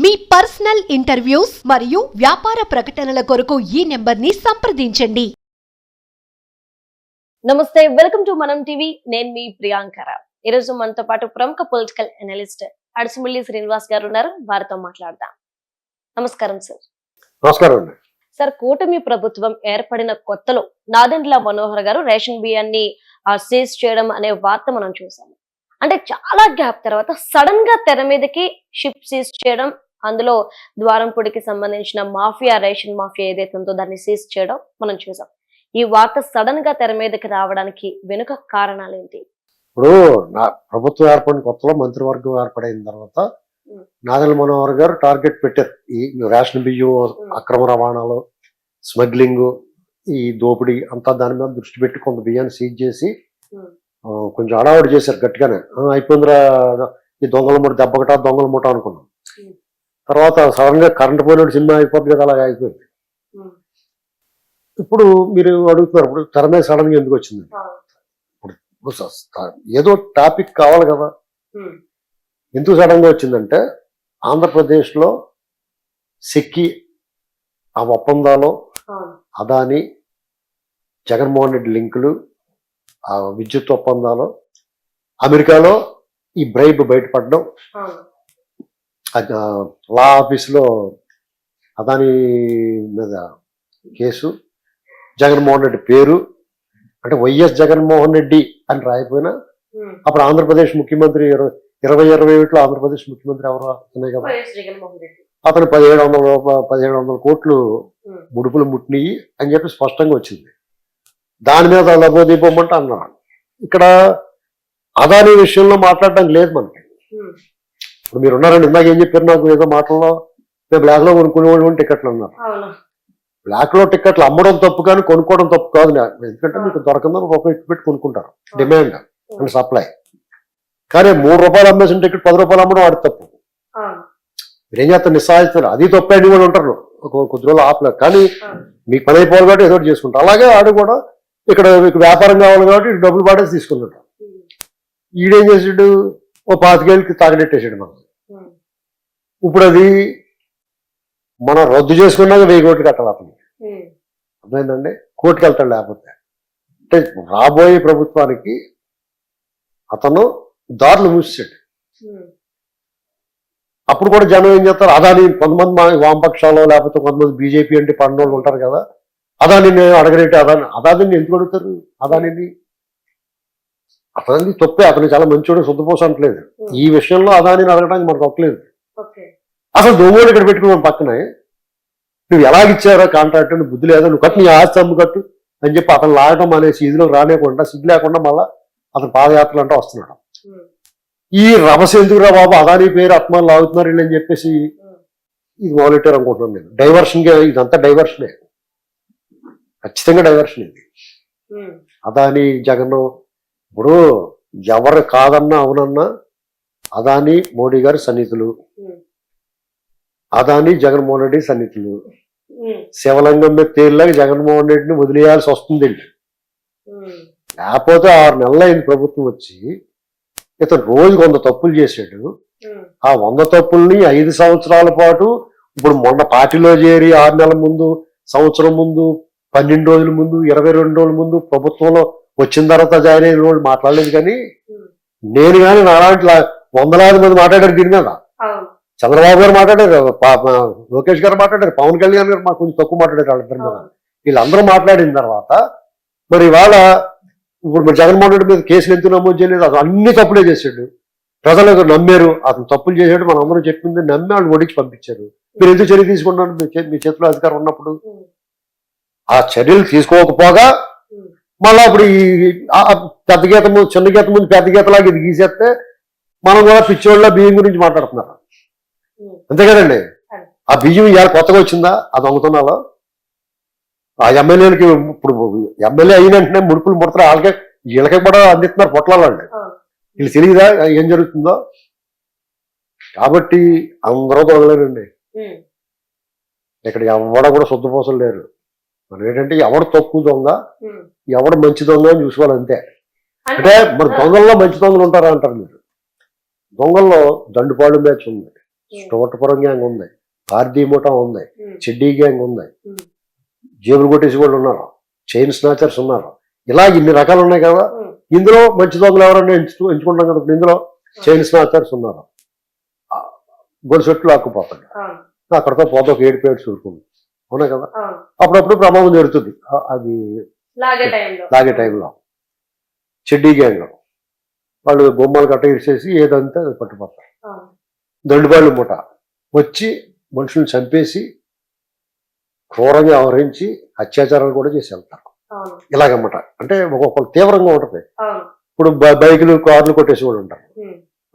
మీ personal interviews మరియు వ్యాపార ప్రకటనల కొరకు ఈ నెంబర్ని సంప్రదించండి. నమస్తే, వెల్కమ్ టు మనం టీవీ. నేను మీ ప్రియాంకర. ఈరోజు మనతో పాటు ప్రముఖ పొలిటికల్ అనలిస్ట్ అడిసిమిల్లి శ్రీనివాస్ గారు ఉన్నారు. వారితో మాట్లాడదాం. నమస్కారం సార్. నమస్కారం అండి. సార్, కూటమి ప్రభుత్వం ఏర్పడిన కొత్తలో నాదెండ్ల మనోహర్ గారు రేషన్ బియ్యాన్ని సీజ్ చేయడం అనే వార్త మనం చూసాము. అంటే చాలా గ్యాప్ తర్వాత సడన్ గా తెర మీదకి షిప్ సీజ్ చేయడం, అందులో ద్వారంపూడికి సంబంధించిన మాఫియా, రేషన్ మాఫియా ఏదైతే ఉందో దాన్ని సీజ్ చేయడం మనం చూసాం. ఈ వార్త సడన్ గా తెర మీదకి రావడానికి వెనుక కారణాలు ఏంటి? ఇప్పుడు నా ప్రభుత్వం ఏర్పడిన కొత్తలో మంత్రివర్గం ఏర్పడిన తర్వాత నాదెండ్ల మనోహర్ గారు టార్గెట్ పెట్టారు. ఈ రేషన్ బియ్యం అక్రమ రవాణాలు, స్మగ్లింగ్, ఈ దోపిడీ అంతా దాని మీద దృష్టి పెట్టి కొంత బియ్యాన్ని సీజ్ చేసి కొంచెం హడావుడి చేశారు గట్టిగానే. అయిపోయిందిరా, ఈ దొంగల మూట దెబ్బకటా దొంగల మూట అనుకున్నాం. తర్వాత సడన్ గా కరెంట్ పోయినట్టు సినిమా అయిపోతుంది కదా, అలాగే అయిపోయింది. ఇప్పుడు మీరు అడుగుతున్నారు, ఇప్పుడు తెర మీద సడన్ గా ఎందుకు వచ్చింది? ఇప్పుడు ఏదో టాపిక్ కావాలి కదా. ఎందుకు సడన్ గా వచ్చిందంటే, ఆంధ్రప్రదేశ్ లో సెక్కి ఆ ఒప్పందాలు, అదాని జగన్మోహన్ రెడ్డి లింకులు, ఆ విద్యుత్ ఒప్పందాలు, అమెరికాలో ఈ బ్రైబ్ బయటపడడం, లా ఆఫీసులో అదాని మీద కేసు, జగన్మోహన్ రెడ్డి పేరు అంటే వైఎస్ జగన్మోహన్ రెడ్డి అని రాయిపోయినా అప్పుడు ఆంధ్రప్రదేశ్ ముఖ్యమంత్రి 2021లో ఆంధ్రప్రదేశ్ ముఖ్యమంత్రి ఎవరు ఉన్నాయి కదా, అతను 1700 కోట్లు ముడుపులు ముట్టినయి అని చెప్పి స్పష్టంగా వచ్చింది. దాని మీద లబోదీపమంటే అన్నారు. ఇక్కడ అదాని విషయంలో మాట్లాడడానికి లేదు మనకి. ఇప్పుడు మీరు ఉన్నారండి, ఇందాక ఏం చెప్పారు నాకు ఏదో మాటల్లో, మేము బ్లాక్ లో కొనుక్కునేవాళ్ళు టికెట్లు అన్నారు. బ్లాక్ లో టికెట్లు అమ్మడం తప్పు కానీ కొనుక్కోవడం తప్పు కాదు. ఎందుకంటే మీకు దొరకందని రూపాయి పెట్టి కొనుక్కుంటారు, డిమాండ్ అండ్ సప్లై. కానీ 3 రూపాయలు అమ్మేసిన టికెట్ 10 రూపాయలు అమ్మడం వాడి తప్పు. మీరు ఏం చేస్తారు, నిస్సాయిస్తారు, అది తప్పే అని కూడా ఉంటారు కొద్ది రోజులు ఆపలేరు. కానీ మీకు పని అయిపోవాలి కాబట్టి ఏదో చేసుకుంటారు. అలాగే ఆడు కూడా ఇక్కడ మీకు వ్యాపారం కావాలి కాబట్టి డబ్బులు పాడేసి తీసుకున్నాడు. ఈడేం చేసాడు, ఓ 25 ఏళ్ళకి తాగడెట్టేసాడు మనం. ఇప్పుడు అది మనం రద్దు చేసుకున్నాక 1000 కోట్లు కట్టాలి అతనికి. అర్థమైందండి, కోర్టుకు వెళ్తాడు. లేకపోతే అంటే రాబోయే ప్రభుత్వానికి అతను దారులు మూసాడు. అప్పుడు కూడా జనం ఏం చేస్తారు, అదాని కొంతమంది వామపక్షాలు లేకపోతే కొంతమంది బీజేపీ అంటే పన్నోళ్ళు ఉంటారు కదా, అదాని అడగరేటి అదాని ఎందుకు అడుగుతారు? అదానిని అతని తప్పే, అతను చాలా మంచోడు, శుద్ధపోస అంటలేదు. ఈ విషయంలో అదానిని అడగడానికి మనకు తప్పలేదు. అసలు దొంగోడు ఇక్కడ పెట్టుకున్నాం పక్కనే, నువ్వు ఎలాగిచ్చారో కాంట్రాక్ట్, నువ్వు బుద్ధి లేదా, నువ్వు కట్టు, నీ ఆస్తి అమ్ము కట్టు అని చెప్పి అతను లాగటం అనేసి ఇదిలో రానేకుండా, సిగ్గు లేకుండా మళ్ళా అతను పాదయాత్రలు అంటే వస్తున్నాడు. ఈ రభస ఎందుకురా బాబు, అదాని పేరు ఆత్మలు లాగుతున్నారు వీళ్ళు అని చెప్పేసి ఇది మొదలెట్టారు అనుకుంటున్నాను నేను. డైవర్షన్, ఇదంతా డైవర్షనే, ఖచ్చితంగా డైవర్షన్ ఇది. అదాని జగన్, ఇప్పుడు ఎవరు కాదన్నా అవునన్నా అదాని మోడీ గారి సన్నిహితులు, అదాని జగన్మోహన్ రెడ్డి సన్నిహితులు. శివలింగం మీద తేలిలాగా జగన్మోహన్ రెడ్డిని వదిలేయాల్సి వస్తుంది. లేకపోతే 6 నెలలు అయింది ప్రభుత్వం వచ్చి, ఇతను రోజు 100 తప్పులు చేశాడు. ఆ 100 తప్పుల్ని 5 సంవత్సరాల పాటు, ఇప్పుడు మొన్న పార్టీలో చేరి 6 నెలల ముందు, సంవత్సరం ముందు, 12 రోజుల ముందు, 22 రోజుల ముందు, ప్రభుత్వంలో వచ్చిన తర్వాత జాయిన్ అయిన రోజు మాట్లాడలేదు. కానీ నేను కానీ నాలాంటి వందలాది మంది మాట్లాడారు దీని మీద. చంద్రబాబు గారు మాట్లాడారు, లోకేష్ గారు మాట్లాడారు, పవన్ కళ్యాణ్ గారు మాకు కొంచెం తక్కువ మాట్లాడారు వాళ్ళిద్దరి మీద. వీళ్ళందరూ మాట్లాడిన తర్వాత మరి ఇవాళ ఇప్పుడు జగన్మోహన్ రెడ్డి మీద కేసులు ఎందుకు నమోదు చేయలేదు? అతను అన్ని తప్పులే చేశాడు, ప్రజలకు నమ్మారు, అతను తప్పులు చేశాడు, మనం అందరూ చెప్పింది నమ్మి వాళ్ళు ఓడించి పంపించారు. మీరు ఎందుకు చర్య తీసుకున్నారు? మీ చేతిలో అధికారం ఉన్నప్పుడు ఆ చర్యలు తీసుకోకపోగా మళ్ళా ఇప్పుడు ఈ పెద్ద గీత ముందు చిన్న గీత ముందు పెద్ద గీతలాగా ఇది గీసేస్తే మనం కూడా పిచ్చోళ్ళ బియ్యం గురించి మాట్లాడుతున్నారు. అంతే కదండి. ఆ బియ్యం ఇవాళ కొత్తగా వచ్చిందా ఆ దొంగతనాలో? ఆ ఎమ్మెల్యేలకి ఇప్పుడు ఎమ్మెల్యే అయిన వెంటనే ముడుపులు ముడతారు, వాళ్ళకే వీళ్ళకి కూడా అందిస్తున్నారు పొట్లాలండి. వీళ్ళు తెలియదా ఏం జరుగుతుందో? కాబట్టి అందరూ దొంగలేనండి. ఇక్కడ ఎవడ కూడా శుద్ధపోసలు లేరు. మనం ఏంటంటే ఎవడు తక్కువ దొంగ, ఎవడు మంచి దొంగ అని చూసుకోవాలి అంతే. అంటే మరి దొంగల్లో మంచి దొంగలు ఉంటారా అంటారు మీరు. దొంగల్లో దండుపాడు బ్యాచ్ ఉంది, స్టోటపురం గ్యాంగ్ ఉంది, పార్దీ ముఠా ఉంది, చెడ్డీ గ్యాంగ్ ఉంది, జేబులు కొట్టేసి వాళ్ళు ఉన్నారు, చైన్ స్నాచర్స్ ఉన్నారు. ఇలా ఇన్ని రకాలు ఉన్నాయి కదా. ఇందులో మంచి దొంగలు ఎవరన్నా ఎంచుకుంటాం కదా. ఇప్పుడు ఇందులో చైన్ స్నాచర్స్ ఉన్నారు, గొలుసెట్లు ఆకుపోతాడు, అక్కడితో పోతే ఒక 7 ప్లేట్స్ ఊరుకుంది, అవునా కదా. అప్పుడప్పుడు ప్రమాదం జరుగుతుంది అది లాగే టైంలో. చెడ్డీ గ్యాంగ్ వాళ్ళు బొమ్మలు గట్ట ఇరిసేసి ఏదంతా అది పట్టుపోతారు. దండుబాళ్ళు మూట వచ్చి మనుషుల్ని చంపేసి క్రూరంగా వ్యవహరించి అత్యాచారాలు కూడా చేసి వెళ్తారు. ఇలాగన్నమాట. అంటే ఒక్కొక్కరు తీవ్రంగా ఉంటుంది. ఇప్పుడు బైకులు కార్లు కొట్టేసి కూడా ఉంటారు,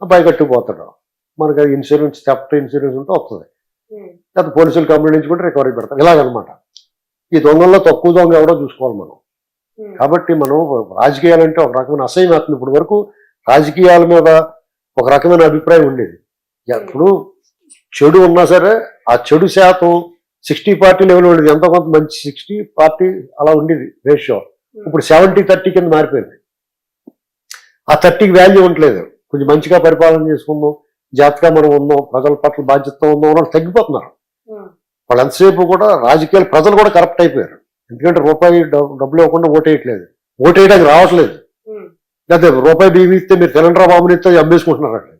ఆ బైక్ కట్టుకుపోతాడు, మనకి అది ఇన్సూరెన్స్ థెఫ్ట్ ఇన్సూరెన్స్ ఉంటే వస్తుంది, లేకపోతే పోలీసులు కంప్లైంట్ ఇచ్చుకుంటే రికవరీ పెడతారు. ఇలాగనమాట. ఈ దొంగల్లో తక్కువ దొంగ ఎవడో చూసుకోవాలి మనం. కాబట్టి మనం రాజకీయాలంటే ఒక రకమైన అసహ్యం అవుతుంది. ఇప్పుడు వరకు రాజకీయాల మీద ఒక రకమైన అభిప్రాయం ఉండేది. ఇప్పుడు చెడు ఉన్నా సరే ఆ చెడు శాతం 60-40 లెవెల్ ఉండేది. ఎంతో కొంత మంచి 60-40 అలా ఉండేది రేషియో. ఇప్పుడు 70-30 కింద మారిపోయింది. ఆ 30కి వాల్యూ ఉండలేదు. కొంచెం మంచిగా పరిపాలన చేసుకుందాం, జాగ్రత్తగా మనం ఉందాం, ప్రజల పట్ల బాధ్యతతో ఉందాం వాళ్ళు తగ్గిపోతున్నారు. వాళ్ళు ఎంతసేపు కూడా రాజకీయాలు ప్రజలు కూడా కరప్ట్ అయిపోయారు. ఎందుకంటే రూపాయి డబ్బులు ఇవ్వకుండా ఓటేయట్లేదు, ఓటేయడానికి రావట్లేదు. లేదా రూపాయి బియ్యం ఇస్తే మీరు తినండ్రా బాబుని ఇస్తే అమ్మేసుకుంటున్నారు అట్లా.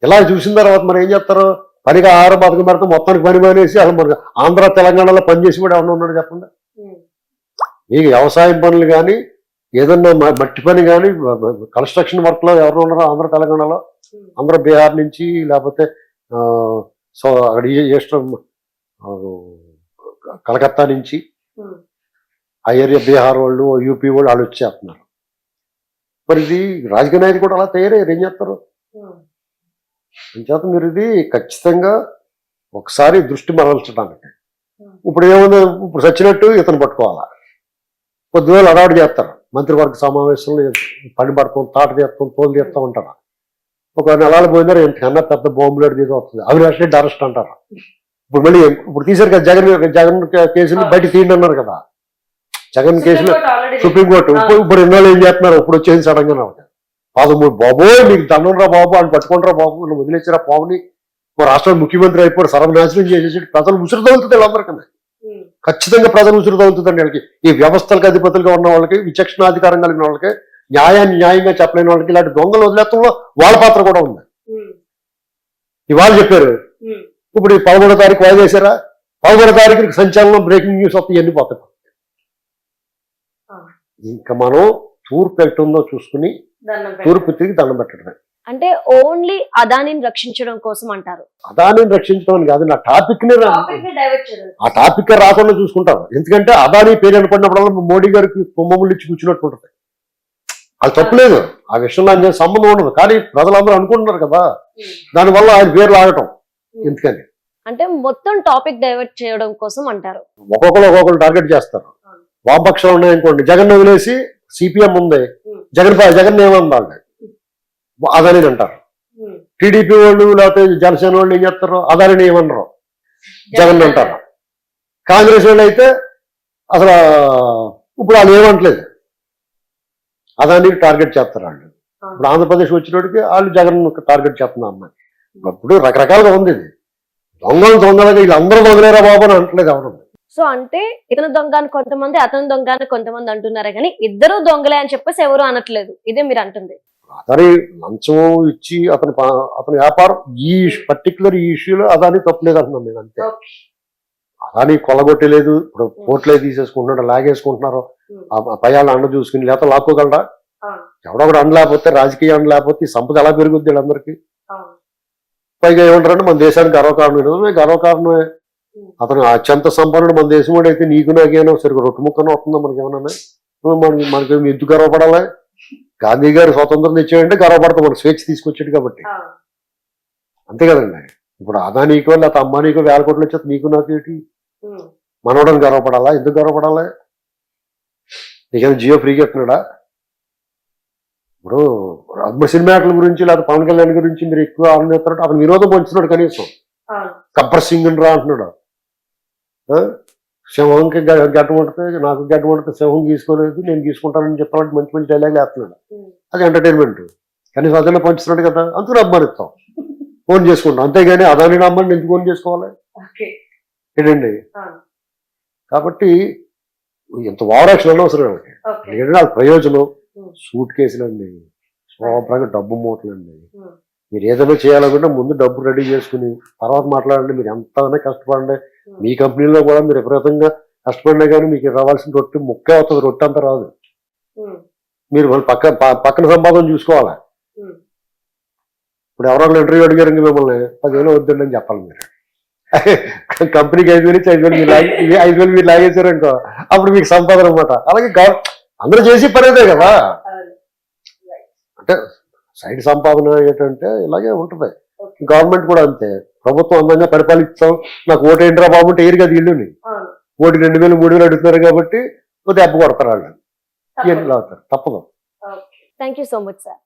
ఇలా చూసిన తర్వాత మరి ఏం చేస్తారు, పనిగా ఆహారం పథకం పెడితే మొత్తానికి పని మానేసి అసలు మనకి ఆంధ్ర తెలంగాణలో పనిచేసి కూడా ఎవరైనా ఉన్నాడు చెప్పండి. మీకు వ్యవసాయం పనులు కానీ ఏదన్నా మట్టి పని కానీ కన్స్ట్రక్షన్ వర్క్ లో ఎవరు ఉన్నారో ఆంధ్ర తెలంగాణలో, ఆంధ్ర బీహార్ నుంచి లేకపోతే సో అక్కడ ఈస్టర్న్ కలకత్తా నుంచి ఆ ఏరియా బీహార్ వాళ్ళు యూపీ వాళ్ళు వాళ్ళు వచ్చేస్తున్నారు. మరి ఇది రాజకీయ నాయకులు కూడా అలా తయారయ్యారు. ఏం చేస్తారు అంచేత మీరు ఇది ఖచ్చితంగా ఒకసారి దృష్టి మరల్చడానికి. ఇప్పుడు ఏముంది, ఇప్పుడు చచ్చినట్టు ఇతను పట్టుకోవాలా, కొద్దివేళ అడావుడు చేస్తారు. మంత్రివర్గ సమావేశంలో పని పడతాం, తాట తీస్తాం, తోలు తీస్తూ ఉంటారు. ఒక నెలలు పోయినారు ఎంతకన్నా పెద్ద బాంబులేడు తీసి వస్తుంది, అవినాష్ రెడ్డి అరెస్ట్ అంటారు. ఇప్పుడు మళ్ళీ ఇప్పుడు తీశారు కదా జగన్ కేసులు బయట తీయండి అన్నారు కదా. జగన్ కేసులు సుప్రీంకోర్టు ఇప్పుడు ఎన్నోళ్ళు ఏం చేస్తున్నారు, ఇప్పుడు వచ్చేసి సడన్ గా 13 బాబోయ్ నీకు దండంరా బాబు అని పట్టుకుంటారా బాబు, నువ్వు వదిలేసారా పావుని, రాష్ట్రానికి ముఖ్యమంత్రి అయిపోయి సర్వనాశనం చేసేసి ప్రజలు ఉసురు తగులుతుంది వీళ్ళందరికన్నా. ఖచ్చితంగా ప్రజలు ఉసురు తగులుతుందండి వీళ్ళకి. ఈ వ్యవస్థలకు అధిపతులుగా ఉన్న వాళ్ళకి, విచక్షణాధికారం కలిగిన వాళ్ళకి, న్యాయంగా చెప్పలేని వాళ్ళకి ఇలాంటి దొంగలు వదిలేతంలో వాళ్ళ పాత్ర కూడా ఉంది. ఇవాళ చెప్పారు, ఇప్పుడు 11వ తారీఖు వాయిదా వేసారా, 11వ తారీఖుకి సంచలనం బ్రేకింగ్ న్యూస్ వస్తాయి, ఎన్ని పోతాయి. ఇంకా మనం తూర్పు ఎట్టుందో చూసుకుని తూర్పు తిరిగి దండం పెట్టడమే. అంటే ఓన్లీ అదానిని రక్షించడం కోసం అంటారు. అదానిని రక్షించడం కాదు, నా టాపిక్ ని ఆ టాపిక్ రాకుండా చూసుకుంటారు. ఎందుకంటే అదాని పేరు అనుకున్నప్పుడు మోడీ గారికి తుమ్మములు ఇచ్చి కూర్చున్నట్టు ఉంటుంది. అది తప్పలేదు, ఆ విషయంలో ఆయన సంబంధం ఉండదు. కానీ ప్రజలందరూ అనుకుంటున్నారు కదా, దానివల్ల ఆయన పేరు లాగటం ఎందుకని. అంటే మొత్తం టాపిక్ డైవర్ట్ చేయడం కోసం అంటారు. ఒక్కొక్కరు టార్గెట్ చేస్తారు. వామపక్షాలు ఉన్నాయనుకోండి, జగన్ వదిలేసి సిపిఎం ఉంది, జగన్ ఏమన్నా అదాని అంటారు. టీడీపీ వాళ్ళు లేకపోతే జనసేన వాళ్ళు ఏం చేస్తారు, అదాని ఏమన్నారు, జగన్ అంటారు. కాంగ్రెస్ వాళ్ళు అయితే అసలు ఇప్పుడు వాళ్ళు ఏమంటలేదు, అదానికి టార్గెట్ చేస్తారు వాళ్ళు. ఇప్పుడు ఆంధ్రప్రదేశ్ వచ్చినోడికి వాళ్ళు జగన్ టార్గెట్ చేస్తున్నారు అమ్మాయి. ఇప్పుడు రకరకాలుగా ఉంది ఇది. దొంగలుగా వీళ్ళందరూ దొంగలేరా బాబు అని అంటలేదు ఎవరు. సో అంటే ఇతను దొంగ అని కొంతమంది, అతను దొంగ అని కొంతమంది అంటున్నారే కానీ ఇద్దరు దొంగలే అని చెప్పేసి ఎవరు అనట్లేదు. ఇదే మీరు అంటుంది. అతని లంచం ఇచ్చి అతని వ్యాపారం ఈ పర్టికులర్ ఈ ఇష్యూలో అదాని తప్పలేదు అంటున్నాం నేను, అంతే. అదాని కొల్లగొట్టలేదు, ఇప్పుడు కోట్లే తీసేసుకుంటున్నాడు, లాగేసుకుంటున్నారు. పయాళ్ళు అండ చూసుకుని లేకపోతే లాక్కోగలరా, ఎవడో ఒకటి అండ లేకపోతే, రాజకీయ అండ లేకపోతే ఈ సంపద ఎలా పెరుగుద్ది వీళ్ళందరికీ. పైగా ఏమంటారంటే మన దేశానికి గర్వకారణం, గర్వకారణమే. అతను అత్యంత సంపన్నుడు మన దేశం కూడా అయితే నీకు నాకేమో సరిగ్గా రొట్టు ముక్కన వస్తుందా మనకేమన్నా, మనకి ఎందుకు గర్వపడాలి. గాంధీ గారు స్వతంత్రం తెచ్చాడంటే గర్వపడతాం, మనకు స్వేచ్ఛ తీసుకొచ్చాడు కాబట్టి, అంతే కదండి. ఇప్పుడు అదానీకో లేకపోతే అంబానీకో 1000 కోట్లు వచ్చేది, నీకు నాకు ఏంటి, మనవడానికి గర్వపడాలా, ఎందుకు గర్వపడాలి. నీకేమైనా జియో ఫ్రీగా ఎత్తున్నాడా. ఇప్పుడు సినిమా యాక్టర్ల గురించి లేకపోతే పవన్ కళ్యాణ్ గురించి మీరు ఎక్కువ ఆనందిస్తున్నాడు, అతను వినోదం పంచుతున్నాడు. కనీసం గబ్బర్ సింగ్ రా అంటున్నాడు, సింహంకి గడ్డ పడితే నాకు గడ్డ పడితే సింహం గీసుకోలేదు నేను గీసుకుంటానని చెప్పాలంటే మంచి మంచి డైలాగ్ వేస్తున్నాడు. అది ఎంటర్టైన్మెంట్. కనీసం అదన్నా పంచుతున్నాడు కదా, అందుకు అభిమానిస్తాం. ఫోన్ చేసుకుంటాం, అంతేగాని అదాని నమ్మని ఎందుకు ఫోన్ చేసుకోవాలి ఏంటండి? కాబట్టి ఇంత వారాక్షన్ అనవసరం అండి. ఏంటంటే అది ప్రయోజనం. సూట్ కేసులండి, శుభ్రంగా డబ్బు మూటలండి. మీరు ఏదైనా చేయాలనుకుంటే ముందు డబ్బు రెడీ చేసుకుని తర్వాత మాట్లాడండి. మీరు ఎంతైనా కష్టపడండి. మీ కంపెనీలో కూడా మీరు విపరీతంగా కష్టపడినా కానీ మీకు రావాల్సిన రొట్టె ముక్కే అవుతుంది, రొట్టె అంతా రాదు. మీరు మళ్ళీ పక్కన సంపాదన చూసుకోవాలి. ఇప్పుడు ఎవరో ఇంటర్వ్యూ అడిగారు మిమ్మల్ని 10,000 వద్దండి అని చెప్పాలి. మీరు కంపెనీకి 5,000 ఇచ్చి 5,000 మీరు 5,000 మీరు లాగేశారు అనుకో, అప్పుడు మీకు సంపాదన అనమాట. అలాగే అందరూ చేసి పనేదే కదా. అంటే సైడ్ సంపాదన ఏంటంటే ఇలాగే ఉంటుంది. గవర్నమెంట్ కూడా అంతే. ప్రభుత్వం అందంగా పరిపాలిస్తాం, నాకు ఓటు ఏంట్రా బాబు అంటే ఏరు కదా ఇల్లుని. ఓటు 2,000 3,000 అడుగుతున్నారు కాబట్టి దెబ్బ కొడతారు వాళ్ళు. ఏం లాగుతారు, తప్పదు. Thank you so much sir.